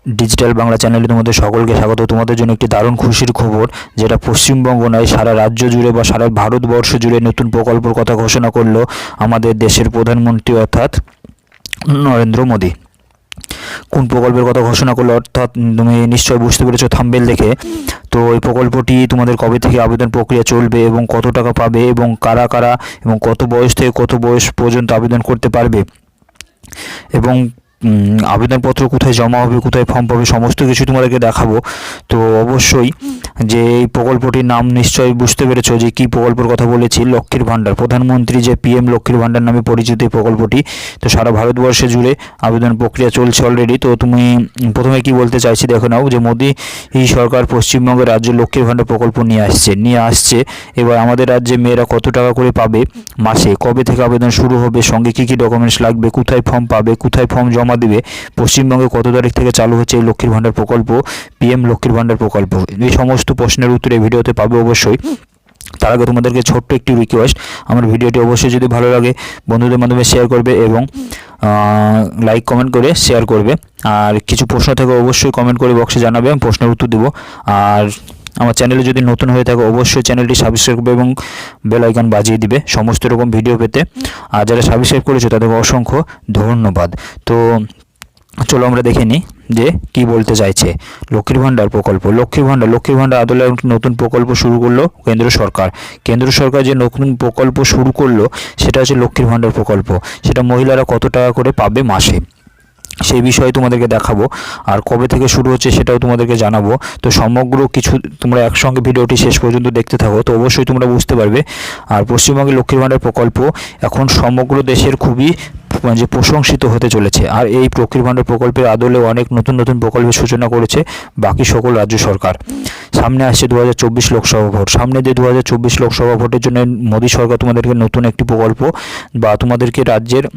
Digital Bangla চ্যানেলে তোমাদের সকলকে স্বাগত। তোমাদের জন্য একটি দারুণ খুশির খবর, যেটা পশ্চিমবঙ্গ নয় সারা রাজ্য জুড়ে বা সারা ভারতবর্ষ জুড়ে নতুন প্রকল্পের কথা ঘোষণা করলো আমাদের দেশের প্রধানমন্ত্রী অর্থাৎ নরেন্দ্র মোদী। কোন প্রকল্পের কথা ঘোষণা করলো অর্থাৎ তুমি নিশ্চয়ই বুঝতে পেরেছো থাম্বনেল দেখে। তো এই প্রকল্পটি তোমাদের কবে থেকে আবেদন প্রক্রিয়া চলবে এবং কত টাকা পাবে এবং কারা কারা এবং কত বয়স থেকে কত বয়স পর্যন্ত আবেদন করতে পারবে এবং আবেদনপত্র কোথায় জমা হবে, কোথায় ফর্ম পাবে, সমস্ত কিছু তোমাদেরকে দেখাবো। তো অবশ্যই যে এই প্রকল্পটির নাম নিশ্চয়ই বুঝতে পেরেছো যে কী প্রকল্পের কথা বলেছি, লক্ষ্মীর ভাণ্ডার। প্রধানমন্ত্রী যে পিএম লক্ষ্মীর ভাণ্ডার নামে পরিচিত এই প্রকল্পটি, তো সারা ভারতবর্ষে জুড়ে আবেদন প্রক্রিয়া চলছে অলরেডি। তো তুমি প্রথমে কি বলতে চাইছি দেখে নাও, যে মোদী এই সরকার পশ্চিমবঙ্গের রাজ্যে লক্ষ্মীর ভাণ্ডার প্রকল্প নিয়ে আসছে। এবার আমাদের রাজ্যে মেয়েরা কত টাকা করে পাবে মাসে, কবে থেকে আবেদন শুরু হবে, সঙ্গে কী কী ডকুমেন্টস লাগবে, কোথায় ফর্ম পাবে, কোথায় ফর্ম জমা দিবে, পশ্চিমবঙ্গে কত তারিখ থেকে চালু হচ্ছে এই লক্ষ্মীর ভাণ্ডার প্রকল্প, পিএম লক্ষ্মীর ভাণ্ডার প্রকল্প, এই সমস্ত প্রশ্নের উত্তর এই ভিডিওতে পাবে অবশ্যই। তার আগে তোমাদেরকে ছোট্ট একটি রিকোয়েস্ট, আমার ভিডিওটি অবশ্যই যদি ভালো লাগে বন্ধুদের মাধ্যমে শেয়ার করবে এবং লাইক কমেন্ট করে শেয়ার করবে। আর কিছু প্রশ্ন থাকে অবশ্যই কমেন্ট করে বক্সে জানাবে, আমি প্রশ্নের উত্তর দেবো। আর আমার চ্যানেলে যদি নতুন হয়ে থাকে অবশ্যই চ্যানেলটি সাবস্ক্রাইব করবে এবং বেল আইকন বাজিয়ে দিবে সমস্ত রকম ভিডিও পেতে। আর যারা সাবস্ক্রাইব করেছে তাদেরকে অসংখ্য ধন্যবাদ। তো চলো আমরা দেখে নিই যে কি বলতে চাইছে লক্ষ্মীর ভাণ্ডার প্রকল্প। লক্ষ্মীর ভাণ্ডার আদলে নতুন প্রকল্প শুরু করলো কেন্দ্র সরকার যে নতুন প্রকল্প শুরু করলো সেটা হচ্ছে লক্ষ্মীর ভাণ্ডার প্রকল্প। সেটা মহিলারা কত টাকা করে পাবে মাসে, সেই বিষয়ে তোমাদেরকে দেখাবো। আর কবে থেকে শুরু হচ্ছে সেটাও তোমাদেরকে জানাবো। তো সমগ্র কিছু তোমরা একসঙ্গে ভিডিওটি শেষ পর্যন্ত দেখতে থাকো, তো অবশ্যই তোমরা বুঝতে পারবে। আর পশ্চিমবঙ্গে লক্ষ্মীর ভাণ্ডার প্রকল্প এখন সমগ্র দেশের খুবই যে প্রশংসিত হতে চলেছে। আর এই লক্ষ্মীর ভাণ্ডার প্রকল্পের আদলে অনেক নতুন নতুন প্রকল্পের সূচনা করেছে বাকি সকল রাজ্য সরকার। সামনে আসছে 2024 লোকসভা ভোট। সামনে যে 2024 লোকসভা ভোটের জন্য মোদী সরকার তোমাদেরকে নতুন একটি প্রকল্প বা তোমাদেরকে রাজ্যের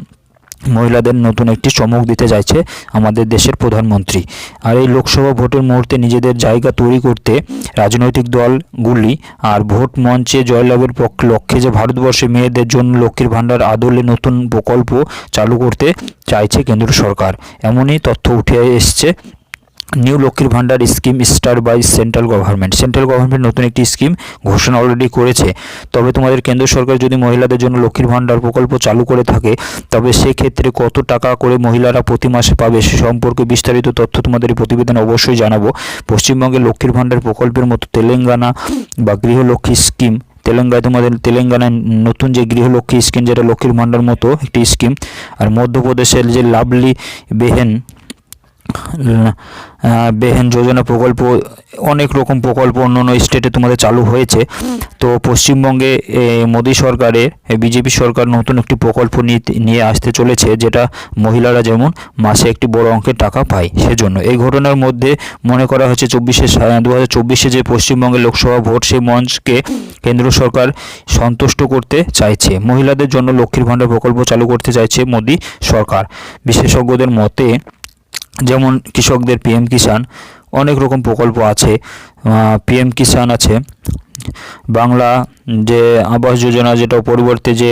মহিলাদের নতুন একটি চমক দিতে চাইছে আমাদের দেশের প্রধানমন্ত্রী। আর এই লোকসভা ভোটের মুহূর্তে নিজেদের জায়গা তৈরি করতে রাজনৈতিক দলগুলি আর ভোট মঞ্চে জয়লাভের লক্ষ্যে যে ভারতবর্ষে মেয়েদের জন্য লক্ষ্মীর ভাণ্ডার আদলে নতুন প্রকল্প চালু করতে চাইছে কেন্দ্র সরকার, এমনই তথ্য উঠে এসছে। নিউ লক্ষ্মীর ভাণ্ডার scheme start by central government নতুন একটি স্কিম ঘোষণা অলরেডি করেছে। তবে তোমাদের কেন্দ্র সরকার যদি মহিলাদের জন্য লক্ষ্মীর ভাণ্ডার প্রকল্প চালু করে থাকে, তবে সেক্ষেত্রে কত টাকা করে মহিলারা প্রতি মাসে পাবে সে সম্পর্কে বিস্তারিত তথ্য তোমাদের এই প্রতিবেদনে অবশ্যই জানাবো। পশ্চিমবঙ্গে লক্ষ্মীর ভাণ্ডার প্রকল্পের মতো তেলেঙ্গানা বা গৃহলক্ষ্মী স্কিম, তেলেঙ্গানায় নতুন যে গৃহলক্ষ্মী স্কিম যেটা লক্ষ্মীর ভাণ্ডার মতো একটি স্কিম। আর মধ্যপ্রদেশের যে লাভলি বেহেন যোজনা প্রকল্প, অনেক রকম প্রকল্প অন্য অন্য স্টেটে তোমাদের চালু হয়েছে। তো পশ্চিমবঙ্গে মোদী সরকারের বিজেপি সরকার নতুন একটি প্রকল্প নিয়ে আসতে চলেছে, যেটা মহিলারা যেমন মাসে একটি বড় অঙ্কের টাকা পায়। সেজন্য এই ঘটনার মধ্যে মনে করা হচ্ছে 2024 যে পশ্চিমবঙ্গের লোকসভা ভোট, সেই মঞ্চকে কেন্দ্র সরকার সন্তুষ্ট করতে চাইছে। মহিলাদের জন্য লক্ষ্মীর ভাণ্ডার প্রকল্প চালু করতে চাইছে মোদী সরকার। বিশেষজ্ঞদের মতে যেমন কৃষকদের পিএম কিষাণ, অনেক রকম প্রকল্প আছে। পিএম কিষাণ আছে, বাংলা যে আবাস যোজনা, যেটা পরিবর্তে যে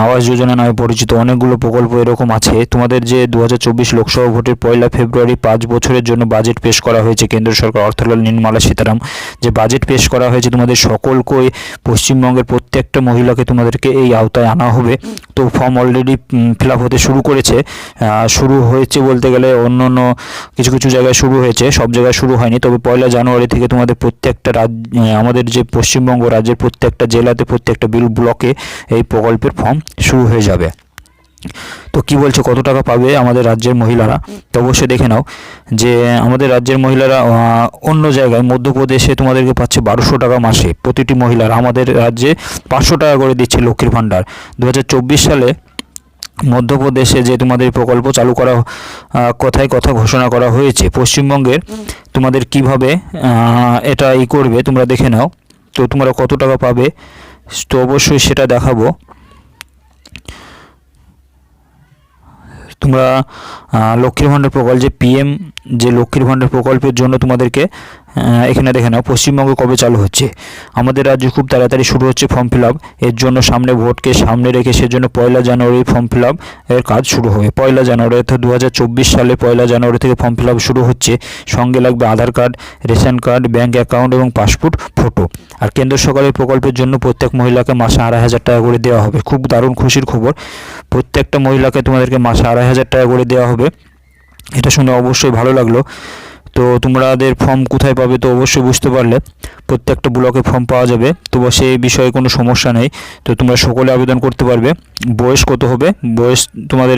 আবাস যোজনা নামে পরিচিত, অনেকগুলো প্রকল্প এরকম আছে। তোমাদের যে 2024 লোকসভা ভোটের 1 ফেব্রুয়ারি 5 বছরের জন্য বাজেট পেশ করা হয়েছে কেন্দ্র সরকার অর্থমন্ত্রী নির্মলা সীতারামন, যে বাজেট পেশ করা হয়েছে তোমাদের সকলকে, পশ্চিমবঙ্গের প্রত্যেকটা মহিলাকে তোমাদেরকে এই আওতায় আনা হবে। তো ফর্ম অলরেডি ফিল আপ হতে শুরু হয়েছে বলতে গেলে অন্য কিছু কিছু জায়গায় শুরু হয়েছে, সব জায়গায় শুরু হয়নি। তবে 1 জানুয়ারি থেকে তোমাদের প্রত্যেকটা আমাদের যে পশ্চিমবঙ্গ রাজ্যের প্রত্যেকটা জেলাতে, প্রত্যেকটা ব্লকে এই প্রকল্পের ফর্ম শুরু হয়ে যাবে। তো কি বলছে কত টাকা পাবে আমাদের রাজ্যের মহিলারা, তো অবশ্যই দেখে নাও যে আমাদের রাজ্যের মহিলারা অন্য জায়গায় মধ্যপ্রদেশে তোমাদেরকে পাচ্ছে 1200 টাকা মাসে প্রতিটি মহিলার। আমাদের রাজ্যে 500 টাকা করে দিচ্ছে লক্ষ্মীর ভাণ্ডার। 2024 সালে মধ্যপ্রদেশে যে তোমাদের প্রকল্প চালু করা কথা ঘোষণা করা হয়েছে। পশ্চিমবঙ্গের তোমাদের কিভাবে এটা করবে তোমরা দেখে নাও। তো তোমরা কত টাকা পাবে তো অবশ্যই সেটা দেখাবো। তোমরা লক্ষ্মীর ভাণ্ডার প্রকল্প যে পিএম যে লক্ষ্মীর ভাণ্ডার প্রকল্পের জন্য তোমাদেরকে এখানে দেখে নাও পশ্চিমবঙ্গে কবে চালু হচ্ছে। আমাদের রাজ্যে খুব তাড়াতাড়ি শুরু হচ্ছে ফর্ম ফিল আপ। এর জন্য সামনে ভোটকে সামনে রেখে সেজন্য 1 জানুয়ারি ফর্ম ফিল আপ এর কাজ শুরু হবে। 1 জানুয়ারি অর্থাৎ 2024 সালে 1 জানুয়ারি থেকে ফর্ম ফিল আপ শুরু হচ্ছে। সঙ্গে লাগবে Aadhaar card, ration card, bank account এবং পাসপোর্ট ফটো। আর কেন্দ্র সরকারের প্রকল্পের জন্য প্রত্যেক মহিলাকে মাসে 2,500 টাকা করে দেওয়া হবে। খুব দারুণ খুশির খবর। প্রত্যেকটা মহিলাকে তোমাদেরকে মাসে 2,500 টাকা করে দেওয়া হবে। এটা শুনে অবশ্যই ভালো লাগলো। তো তোমাদের ফর্ম কোথায় পাবে তো অবশ্যই বুঝতে পারলে। প্রত্যেকটা ব্লকে ফর্ম পাওয়া যাবে, তো সেই বিষয়ে কোনো সমস্যা নেই। তো তোমরা সকলে আবেদন করতে পারবে। বয়স কত হবে? বয়স তোমাদের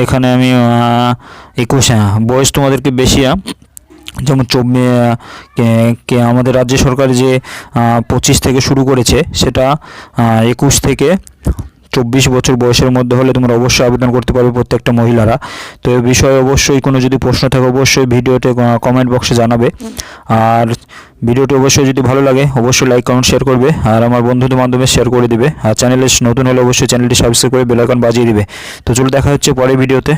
এখানে আমি 21, বয়স তোমাদেরকে বেশি, যেমন আমাদের রাজ্য সরকার যে 25 থেকে শুরু করেছে, সেটা 21 থেকে 24 বছর বয়সের মধ্যে হলে তোমরা অবশ্যই আবেদন করতে পারবে প্রত্যেকটা মহিলারা। তো এই বিষয়ে অবশ্যই কোনো যদি প্রশ্ন থাকে অবশ্যই ভিডিওতে কমেন্ট বক্সে জানাবে। আর ভিডিওটি অবশ্যই যদি ভালো লাগে অবশ্যই লাইক, কমেন্ট, শেয়ার করবে। আর আমার বন্ধুদের মাধ্যমে শেয়ার করে দিবে। আর চ্যানেলে নতুন হলে অবশ্যই চ্যানেলটি সাবস্ক্রাইব করে বেল আইকন বাজিয়ে দিবে। তো চলো দেখা হচ্ছে পরের ভিডিওতে।